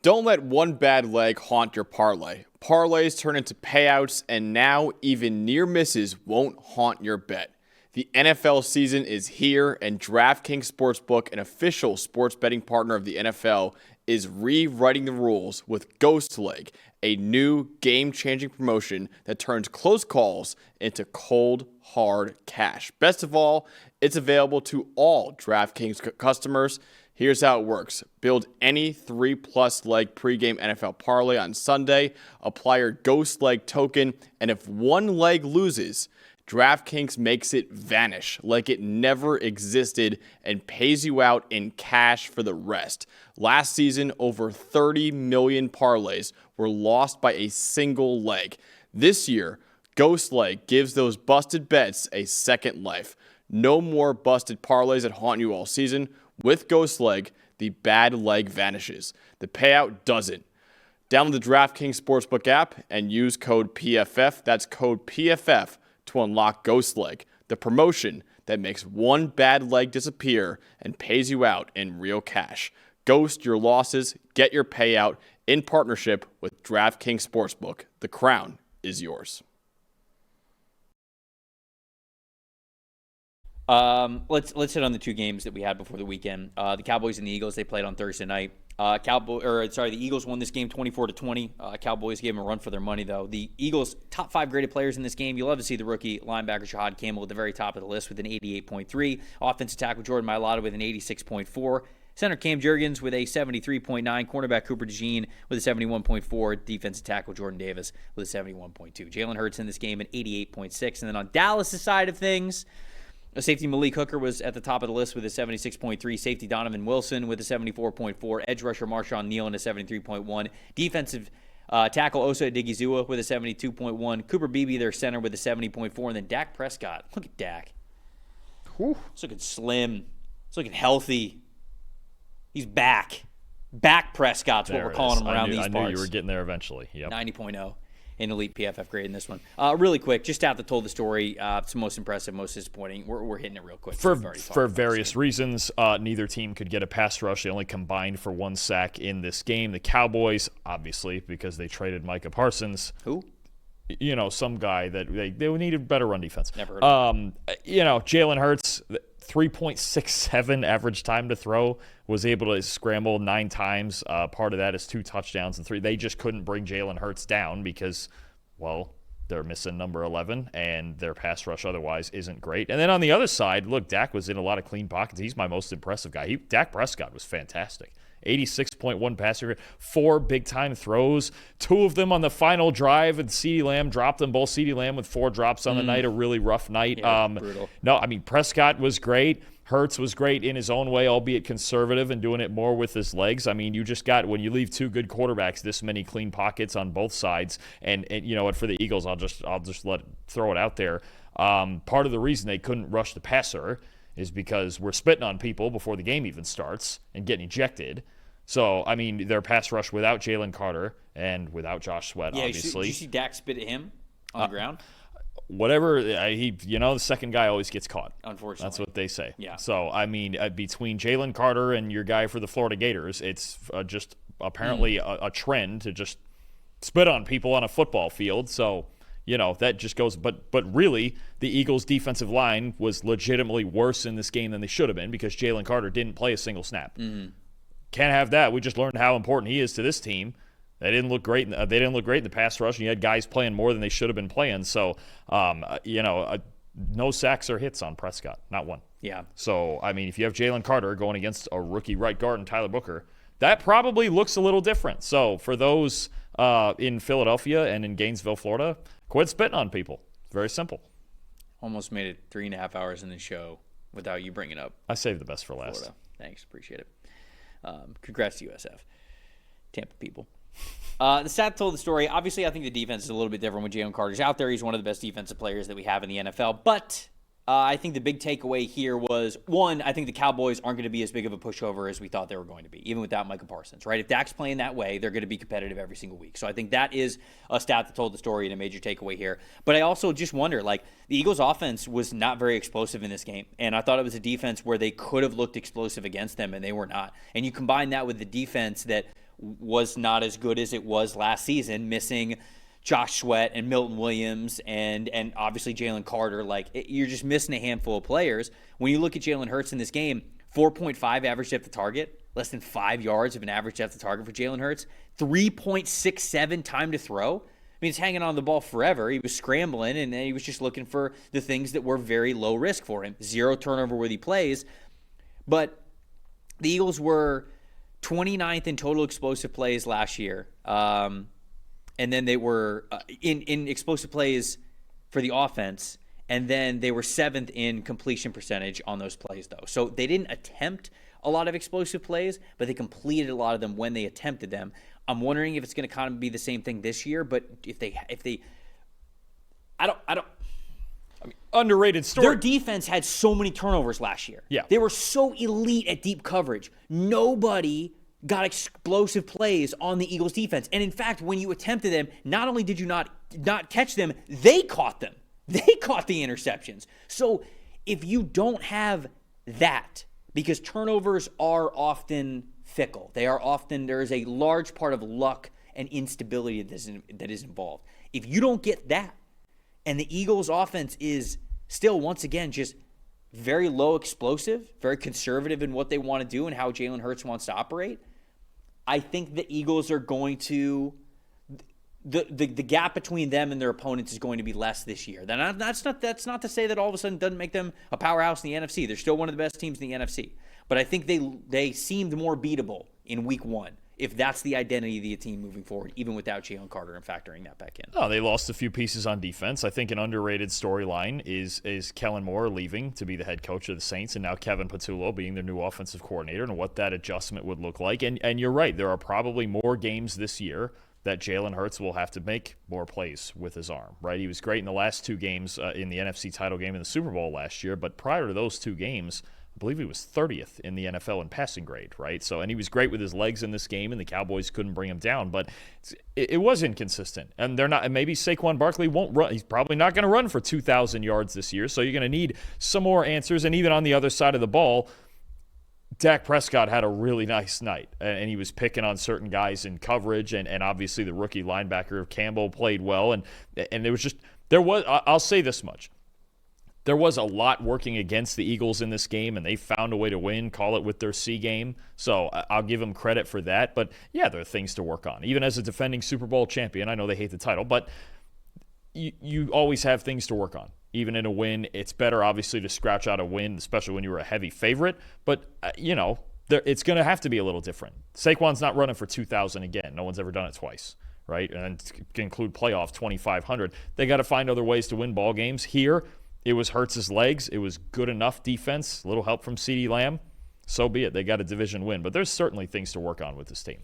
Don't let one bad leg haunt your parlay. Parlays turn into payouts, and now even near misses won't haunt your bet. The NFL season is here, and DraftKings Sportsbook, an official sports betting partner of the NFL, is rewriting the rules with Ghost Leg, a new game-changing promotion that turns close calls into cold, hard cash. Best of all, it's available to all DraftKings customers. Here's how it works. Build any 3+ leg pregame NFL parlay on Sunday, apply your Ghost Leg token, and if one leg loses, DraftKings makes it vanish like it never existed and pays you out in cash for the rest. Last season, over 30 million parlays were lost by a single leg. This year, Ghost Leg gives those busted bets a second life. No more busted parlays that haunt you all season. With Ghost Leg, the bad leg vanishes. The payout doesn't. Download the DraftKings Sportsbook app and use code PFF. That's code PFF to unlock Ghost Leg, the promotion that makes one bad leg disappear and pays you out in real cash. Ghost your losses, get your payout in partnership with DraftKings Sportsbook. The crown is yours. Let's hit on the two games that we had before the weekend. The Cowboys and the Eagles, they played on Thursday night. The Eagles won this game 24-20. Cowboys gave them a run for their money, though. The Eagles' top 5 graded players in this game. You'll love to see the rookie linebacker Shahad Campbell at the very top of the list with an 88.3. Offensive tackle Jordan Mailata with an 86.4. Center Cam Jurgens with a 73.9. Cornerback Cooper DeJean with a 71.4. Defensive tackle Jordan Davis with a 71.2. Jalen Hurts in this game at 88.6. And then on Dallas' side of things, safety Malik Hooker was at the top of the list with a 76.3. Safety Donovan Wilson with a 74.4. Edge rusher Marshawn Neal in a 73.1. Defensive tackle Osa Odigizua with a 72.1. Cooper Beebe, their center, with a 70.4. And then Dak Prescott. Look at Dak. Whew. He's looking slim. He's looking healthy. He's back. Back Prescott's what we're calling him around these parts. I knew you were getting there eventually. Yep. 90.0. An elite PFF grade in this one. Really quick, just to have to tell the story. It's most impressive, most disappointing. We're hitting it real quick. For various reasons, neither team could get a pass rush. They only combined for 1 sack in this game. The Cowboys, obviously, because they traded Micah Parsons. Who? You know, some guy that they needed better run defense. Never heard of him. Jalen Hurts, 3.67 average time to throw, was able to scramble 9 times. Part of that is 2 touchdowns and 3. They just couldn't bring Jalen Hurts down because, well, they're missing number 11, and their pass rush otherwise isn't great. And then on the other side, look, Dak was in a lot of clean pockets. He's my most impressive guy. Dak Prescott was fantastic. 86.1 passer rate, 4 big-time throws, 2 of them on the final drive, and CeeDee Lamb dropped them both. CeeDee Lamb with 4 drops on the night, a really rough night. Yeah, brutal. No, I mean, Prescott was great. Hurts was great in his own way, albeit conservative and doing it more with his legs. I mean, you just got, when you leave 2 good quarterbacks, this many clean pockets on both sides. And you know what, for the Eagles, I'll just throw it out there. Part of the reason they couldn't rush the passer is because we're spitting on people before the game even starts and getting ejected. So, I mean, their pass rush without Jalen Carter and without Josh Sweat, obviously. Did you see Dak spit at him on the ground? Whatever, the second guy always gets caught. Unfortunately. That's what they say. Yeah. So, I mean, between Jalen Carter and your guy for the Florida Gators, it's just apparently a trend to just spit on people on a football field. So, that just goes. But really, the Eagles' defensive line was legitimately worse in this game than they should have been because Jalen Carter didn't play a single snap. Mm-hmm. Can't have that. We just learned how important he is to this team. They didn't look great. They didn't look great in the pass rush, and you had guys playing more than they should have been playing. So, no sacks or hits on Prescott, not one. Yeah. So, I mean, if you have Jalen Carter going against a rookie right guard and Tyler Booker, that probably looks a little different. So, for those in Philadelphia and in Gainesville, Florida, quit spitting on people. It's very simple. Almost made it 3.5 hours in the show without you bringing up. I saved the best for last. Florida. Thanks, appreciate it. Congrats to USF, Tampa people. The stat told the story. Obviously, I think the defense is a little bit different when Jalen Carter's out there. He's one of the best defensive players that we have in the NFL. But I think the big takeaway here was, one, I think the Cowboys aren't going to be as big of a pushover as we thought they were going to be, even without Micah Parsons, right? If Dak's playing that way, they're going to be competitive every single week. So I think that is a stat that told the story and a major takeaway here. But I also just wonder, the Eagles' offense was not very explosive in this game, and I thought it was a defense where they could have looked explosive against them, and they were not. And you combine that with the defense that was not as good as it was last season, missing Josh Sweat and Milton Williams and obviously Jalen Carter. You're just missing a handful of players. When you look at Jalen Hurts in this game, 4.5 average depth of target, less than 5 yards of an average depth of target for Jalen Hurts, 3.67 time to throw. I mean, he's hanging on the ball forever. He was scrambling, and he was just looking for the things that were very low risk for him. 0 turnover where he plays. But the Eagles were 29th in total explosive plays last year. And then they were in explosive plays for the offense. And then they were 7th in completion percentage on those plays, though. So they didn't attempt a lot of explosive plays, but they completed a lot of them when they attempted them. I'm wondering if it's going to kind of be the same thing this year, but underrated story. Their defense had so many turnovers last year. Yeah. They were so elite at deep coverage. Nobody got explosive plays on the Eagles defense. And in fact, when you attempted them, not only did you not catch them, they caught them. They caught the interceptions. So if you don't have that, because turnovers are often fickle. There is a large part of luck and instability that is involved. If you don't get that, and the Eagles' offense is still, once again, just very low explosive, very conservative in what they want to do and how Jalen Hurts wants to operate, I think the Eagles are going to the gap between them and their opponents is going to be less this year. That's not to say that all of a sudden doesn't make them a powerhouse in the NFC. They're still one of the best teams in the NFC. But I think they seemed more beatable in week 1, if that's the identity of the team moving forward, even without Jalen Carter and factoring that back in. Oh, they lost a few pieces on defense. I think an underrated storyline is Kellen Moore leaving to be the head coach of the Saints, and now Kevin Patullo being their new offensive coordinator, and what that adjustment would look like. And you're right, there are probably more games this year that Jalen Hurts will have to make more plays with his arm, right? He was great in the last 2 games in the NFC title game in the Super Bowl last year, but prior to those 2 games, I believe he was 30th in the NFL in passing grade, right? So, and he was great with his legs in this game, and the Cowboys couldn't bring him down, but it was inconsistent. And they're not. And maybe Saquon Barkley won't run. He's probably not going to run for 2,000 yards this year. So you're going to need some more answers. And even on the other side of the ball, Dak Prescott had a really nice night, and he was picking on certain guys in coverage, and obviously the rookie linebacker Campbell played well, and I'll say this much. There was a lot working against the Eagles in this game, and they found a way to win, call it with their C game. So I'll give them credit for that. But, yeah, there are things to work on. Even as a defending Super Bowl champion, I know they hate the title, but you always have things to work on. Even in a win, it's better, obviously, to scratch out a win, especially when you were a heavy favorite. But, it's going to have to be a little different. Saquon's not running for 2,000 again. No one's ever done it twice, right? And to include playoff 2,500. They got to find other ways to win ball games. Here, it was Hurts' legs. It was good enough defense. A little help from CeeDee Lamb. So be it. They got a division win. But there's certainly things to work on with this team.